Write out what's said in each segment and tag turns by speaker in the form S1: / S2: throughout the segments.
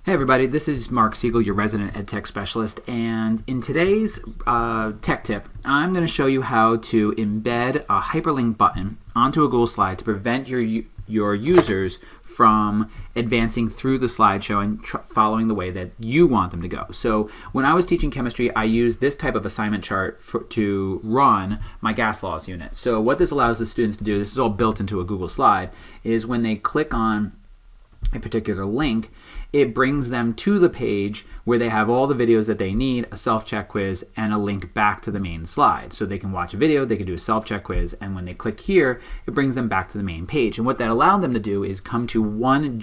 S1: Hey everybody, this is Mark Siegel, your resident EdTech specialist, and in today's tech tip, I'm going to show you how to embed a hyperlink button onto a Google slide to prevent your users from advancing through the slideshow and following the way that you want them to go. So when I was teaching chemistry, I used this type of assignment chart to run my gas laws unit. So what this allows the students to do, this is all built into a Google slide, is when they click on a particular link, it brings them to the page where they have all the videos that they need, a self-check quiz, and a link back to the main slide. So they can watch a video, they can do a self-check quiz, and when they click here, it brings them back to the main page. And what that allowed them to do is come to one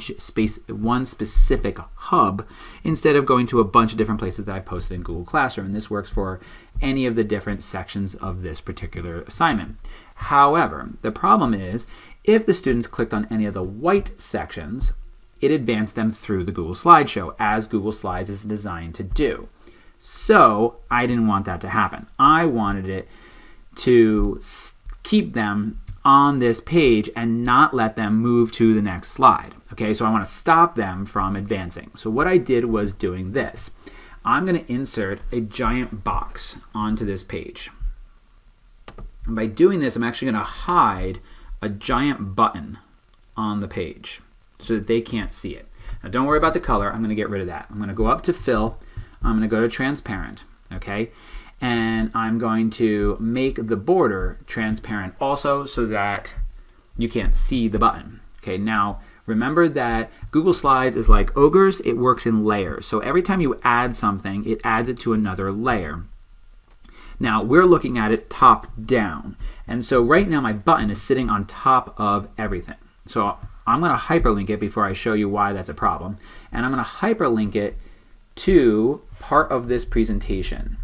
S1: specific hub instead of going to a bunch of different places that I posted in Google Classroom. And this works for any of the different sections of this particular assignment. However, the problem is if the students clicked on any of the white sections, it advanced them through the Google slideshow, as Google Slides is designed to do. So I didn't want that to happen. I wanted it to keep them on this page and not let them move to the next slide. Okay, so I want to stop them from advancing. So what I did was doing this. I'm going to insert a giant box onto this page. And by doing this, I'm actually going to hide a giant button on the page so that they can't see it. Now don't worry about the color, I'm going to get rid of that. I'm going to go up to fill, I'm going to go to transparent, okay? And I'm going to make the border transparent also so that you can't see the button. Okay, now remember that Google Slides is like ogres, it works in layers. So every time you add something, it adds it to another layer. Now we're looking at it top down. And so right now my button is sitting on top of everything. So I'm going to hyperlink it before I show you why that's a problem. And I'm going to hyperlink it to part of this presentation.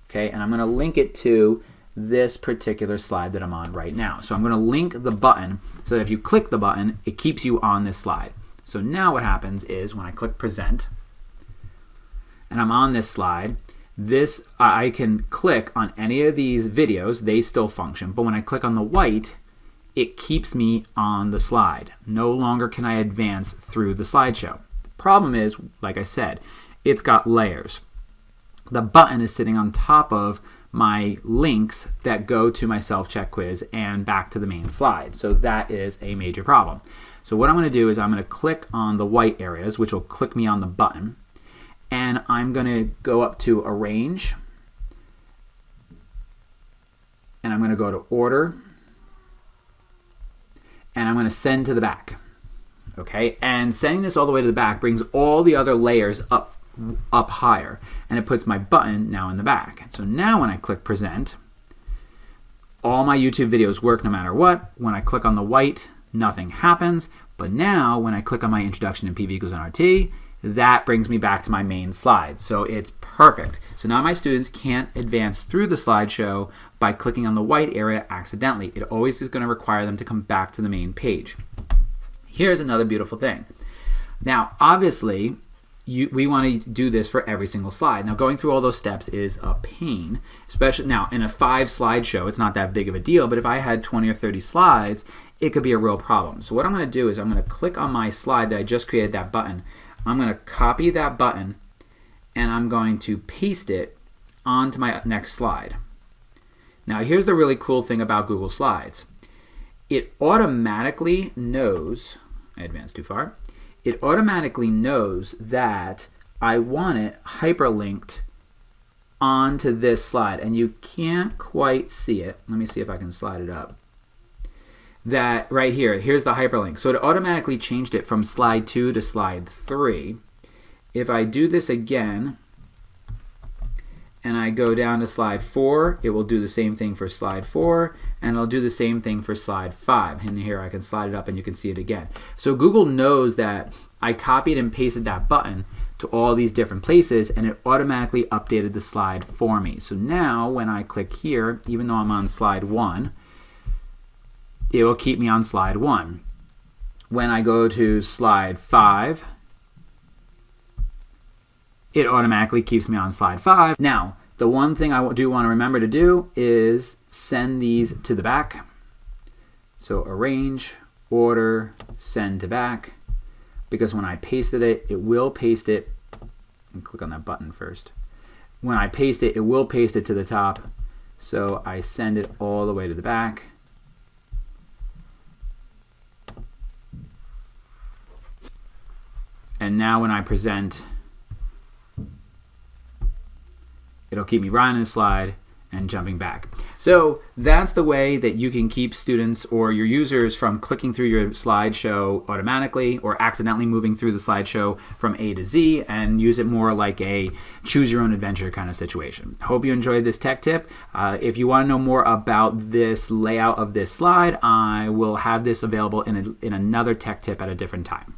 S1: Okay, and I'm going to link it to this particular slide that I'm on right now. So I'm going to link the button so that if you click the button, it keeps you on this slide. So now what happens is when I click present and I'm on this slide, I can click on any of these videos, they still function, but when I click on the white, it keeps me on the slide. No longer can I advance through the slideshow. The problem is, like I said, it's got layers. The button is sitting on top of my links that go to my self-check quiz and back to the main slide. So that is a major problem. So what I'm going to do is I'm going to click on the white areas, which will click me on the button. And I'm going to go up to Arrange. And I'm going to go to Order. And I'm going to send to the back. Okay, and sending this all the way to the back brings all the other layers up higher, and it puts my button now in the back. So now when I click present, all my YouTube videos work no matter what. When I click on the white, nothing happens. But now when I click on my introduction to PV equals nRT, that brings me back to my main slide. So it's perfect. So now my students can't advance through the slideshow by clicking on the white area accidentally. It always is going to require them to come back to the main page. Here's another beautiful thing. Now, obviously, we want to do this for every single slide. Now, going through all those steps is a pain, especially now in a 5-slide show. It's not that big of a deal, but if I had 20 or 30 slides, it could be a real problem. So what I'm going to do is I'm going to click on my slide that I just created, that button. I'm going to copy that button and I'm going to paste it onto my next slide. Now here's the really cool thing about Google Slides. It automatically knows, I advanced too far, it automatically knows that I want it hyperlinked onto this slide, and you can't quite see it. Let me see if I can slide it up. That right here, here's the hyperlink. So it automatically changed it from slide 2 to slide 3. If I do this again and I go down to slide 4, it will do the same thing for slide 4, and it'll do the same thing for slide 5. And here I can slide it up and you can see it again. So Google knows that I copied and pasted that button to all these different places, and it automatically updated the slide for me. So now when I click here, even though I'm on slide 1, it will keep me on slide 1. When I go to slide 5, it automatically keeps me on slide 5. Now, the one thing I do want to remember to do is send these to the back. So arrange, order, send to back. because when I pasted it, it will paste it. And click on that button first. When I paste it, it will paste it to the top. So I send it all the way to the back. And now when I present, it'll keep me right on the slide and jumping back. So that's the way that you can keep students or your users from clicking through your slideshow automatically or accidentally moving through the slideshow from A to Z, and use it more like a choose your own adventure kind of situation. Hope you enjoyed this tech tip. If you want to know more about this layout of this slide, I will have this available in another tech tip at a different time.